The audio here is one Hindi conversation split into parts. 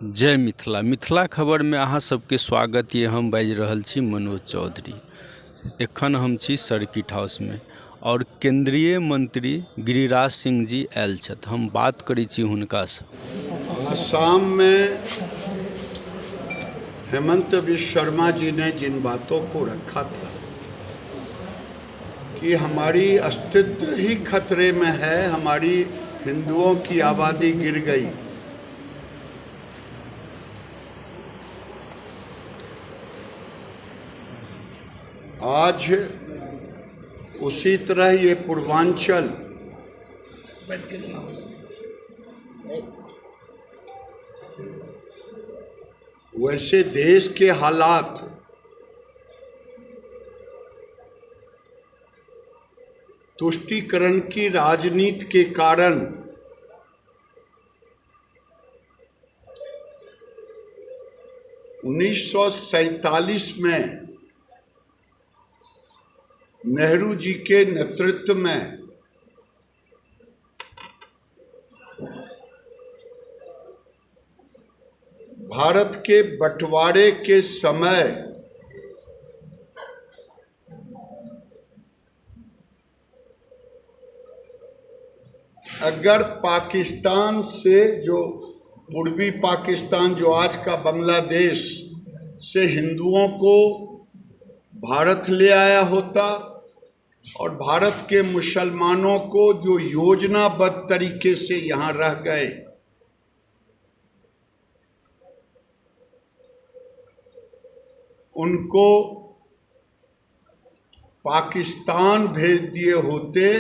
जय मिथिला। मिथिला खबर में अहाँ सबके स्वागत ये। हम बाजि रहल छी मनोज चौधरी। एखन हम छी सर्किट हाउस में और केंद्रीय मंत्री गिरिराज सिंह जी आयल छथि। हम बात करै छी हुनका से। आसाम में हेमंत बिश्व शर्मा जी ने जिन बातों को रखा था कि हमारी अस्तित्व ही खतरे में है, हमारी हिंदुओं की आबादी गिर गई, आज उसी तरह ये पूर्वांचल वैसे देश के हालात तुष्टीकरण की राजनीति के कारण उन्नीस में नेहरू जी के नेतृत्व में भारत के बंटवारे के समय अगर पाकिस्तान से जो पूर्वी पाकिस्तान जो आज का बांग्लादेश से हिंदुओं को भारत ले आया होता और भारत के मुसलमानों को जो योजनाबद्ध तरीके से यहाँ रह गए, उनको पाकिस्तान भेज दिए होते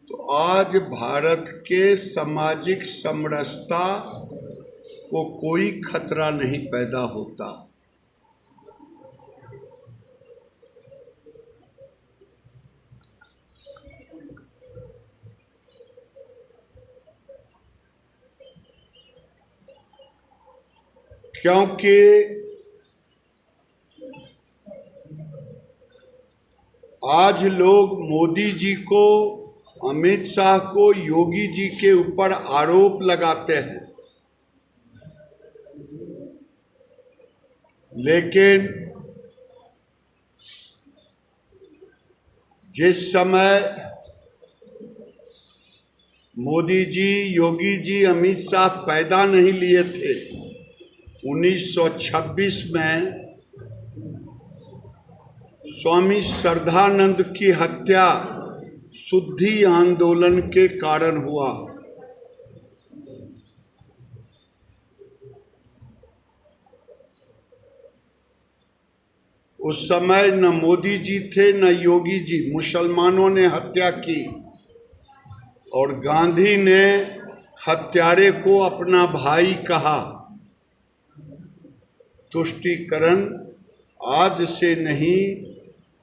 तो आज भारत के सामाजिक समरसता को कोई खतरा नहीं पैदा होता। क्योंकि आज लोग मोदी जी को, अमित शाह को, योगी जी के ऊपर आरोप लगाते हैं, लेकिन जिस समय मोदी जी, योगी जी, अमित शाह पैदा नहीं लिए थे, 1926 में स्वामी श्रद्धानंद की हत्या शुद्धि आंदोलन के कारण हुआ। उस समय न मोदी जी थे न योगी जी, मुसलमानों ने हत्या की और गांधी ने हत्यारे को अपना भाई कहा। तुष्टीकरण आज से नहीं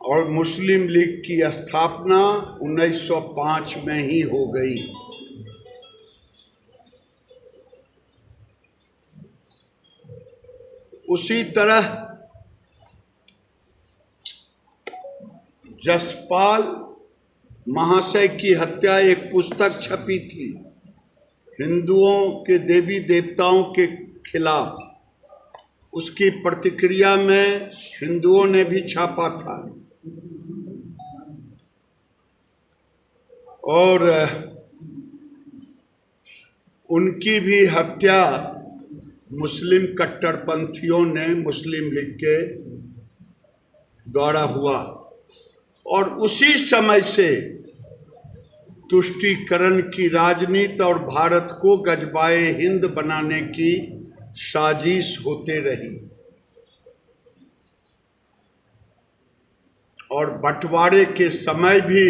और मुस्लिम लीग की स्थापना 1905 में ही हो गई। उसी तरह जसपाल महाशय की हत्या, एक पुस्तक छपी थी हिंदुओं के देवी देवताओं के खिलाफ, उसकी प्रतिक्रिया में हिंदुओं ने भी छापा था और उनकी भी हत्या मुस्लिम कट्टरपंथियों ने, मुस्लिम लीग के द्वारा हुआ और उसी समय से तुष्टीकरण की राजनीति और भारत को गजबाए हिंद बनाने की साजिश होते रही और बंटवारे के समय भी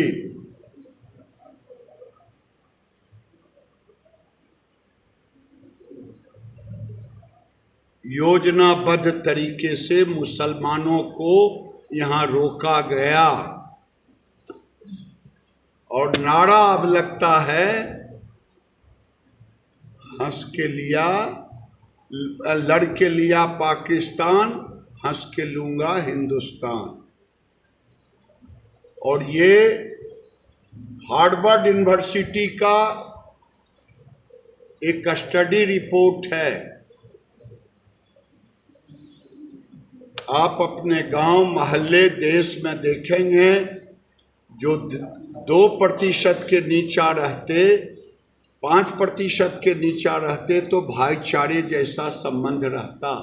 योजनाबद्ध तरीके से मुसलमानों को यहाँ रोका गया और नारा अब लगता है, हंस के लिया, लड़ के लिया पाकिस्तान, हंस के लूंगा हिंदुस्तान। और ये हार्वर्ड यूनिवर्सिटी का एक स्टडी रिपोर्ट है आप अपने गांव, मोहल्ले, देश में देखेंगे जो 2% के नीचा रहते, 5% के नीचा रहते तो भाईचारे जैसा संबंध रहता,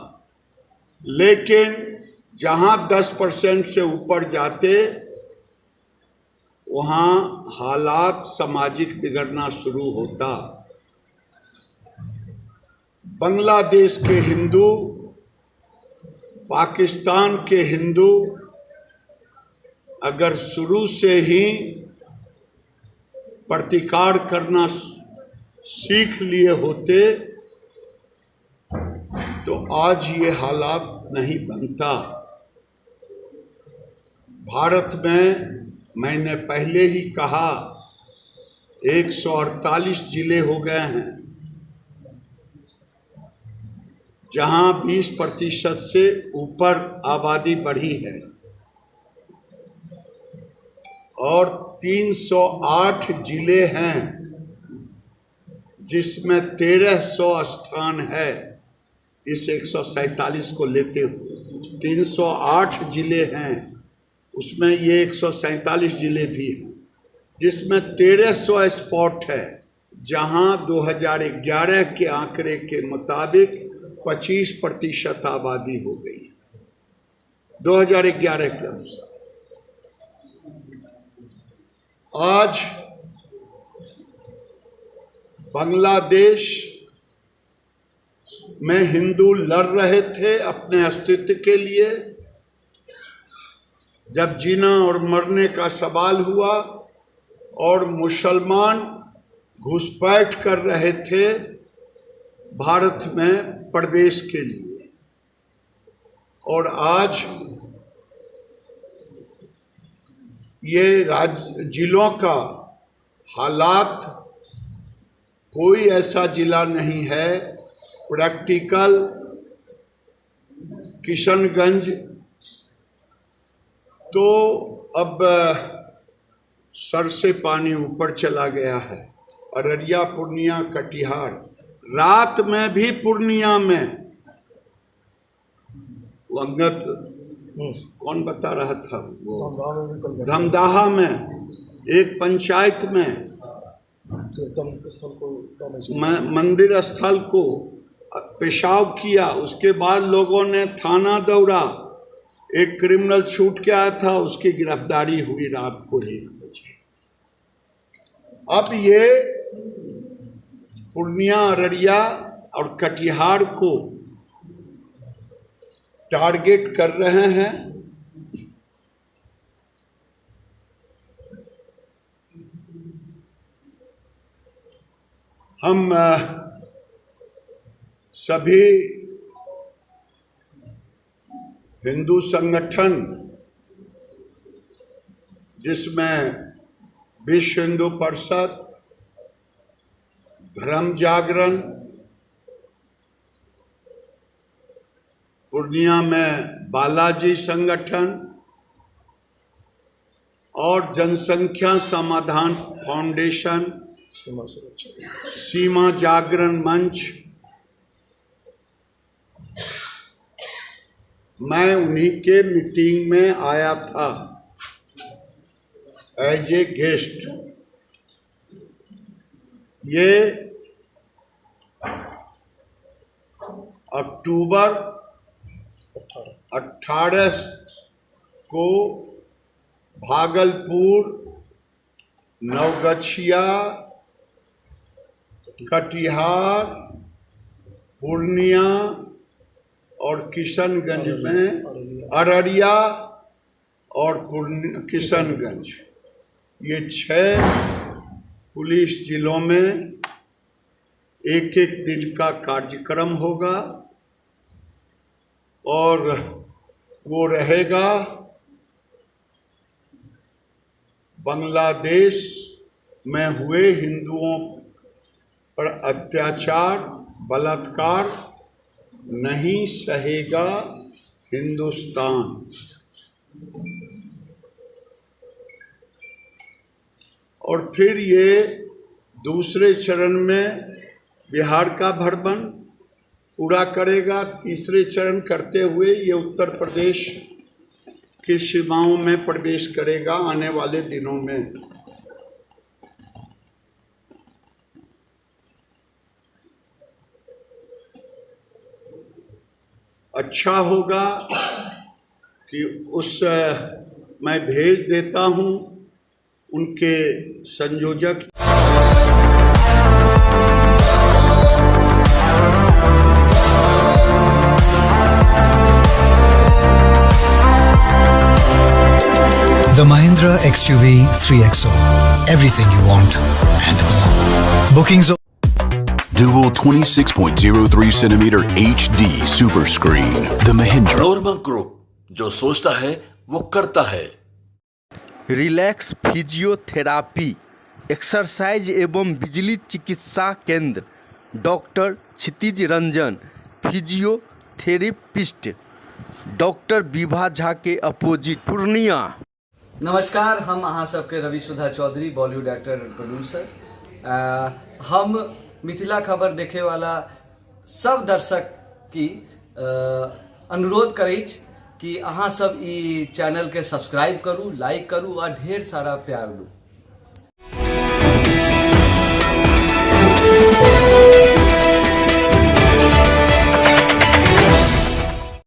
लेकिन जहां 10% से ऊपर जाते वहां हालात सामाजिक बिगड़ना शुरू होता। बांग्लादेश के हिंदू, पाकिस्तान के हिंदू अगर शुरू से ही प्रतिकार करना सीख लिए होते तो आज ये हालात नहीं बनता। भारत में मैंने पहले ही कहा 148 जिले हो गए हैं जहां 20% से ऊपर आबादी बढ़ी है और 308 जिले हैं जिसमें 1300 स्थान है। इस 147 को लेते हुए 308 जिले हैं, उसमें ये 147 जिले भी हैं जिसमें 1300 स्पॉट है जहां 2011 के आंकड़े के मुताबिक 25% आबादी हो गई 2011 के अनुसार। आज बांग्लादेश में हिंदू लड़ रहे थे अपने अस्तित्व के लिए। जब जीना और मरने का सवाल हुआ और मुसलमान घुसपैठ कर रहे थे भारत में प्रवेश के लिए, और आज ये जिलों का हालात, कोई ऐसा जिला नहीं है प्रैक्टिकल। किशनगंज तो अब सर से पानी ऊपर चला गया है। अररिया, पूर्णिया, कटिहार, रात में भी पूर्णिया में वो अंगद कौन बता रहा था, वो धमदाहा में एक पंचायत में मंदिर स्थल को पेशाब किया, उसके बाद लोगों ने थाना दौड़ा, एक क्रिमिनल छूट के आया था, उसकी गिरफ्तारी हुई रात को 1 बजे। अब ये पूर्णिया, अररिया और कटिहार को टारगेट कर रहे हैं। हम सभी हिंदू संगठन जिसमें विश्व हिंदू परिषद, धर्म जागरण, पूर्णिया में बालाजी संगठन और जनसंख्या समाधान फाउंडेशन, सीमा जागरण मंच, मैं उन्हीं के मीटिंग में आया था एज ए गेस्ट। ये अक्टूबर 18 को भागलपुर, नवगछिया, कटिहार, पूर्णिया और किशनगंज में, अररिया और किशनगंज, ये 6 पुलिस जिलों में एक दिन का कार्यक्रम होगा और वो रहेगा बांग्लादेश में हुए हिंदुओं पर अत्याचार, बलात्कार नहीं सहेगा हिंदुस्तान। और फिर ये दूसरे चरण में बिहार का भड़बन, पूरा करेगा। तीसरे चरण करते हुए ये उत्तर प्रदेश की सीमाओं में प्रवेश करेगा आने वाले दिनों में। अच्छा होगा कि मैं भेज देता हूं उनके संयोजक। The Mahindra XUV 3XO. Everything you want and more. Bookings. Dual 26.03 centimeter HD super screen. The Mahindra. Norma group, जो सोचता है वो करता है। रिलैक्स फिजियोथेरापी एक्सरसाइज एवं बिजली चिकित्सा केंद्र, doctor Kshitij Ranjan physiotherapist, doctor Vibha Jha के अपोजिट, पूर्णिया। नमस्कार, हम अहाँ सबके Ravi Sudha Chaudhary, Bollywood actor and producer. हम मिथिला खबर देखे वाला सब दर्शक की अनुरोध करैछ कि अहाँ सब ई चैनल के सब्सक्राइब करू, लाइक करू आ ढेर सारा प्यार दू।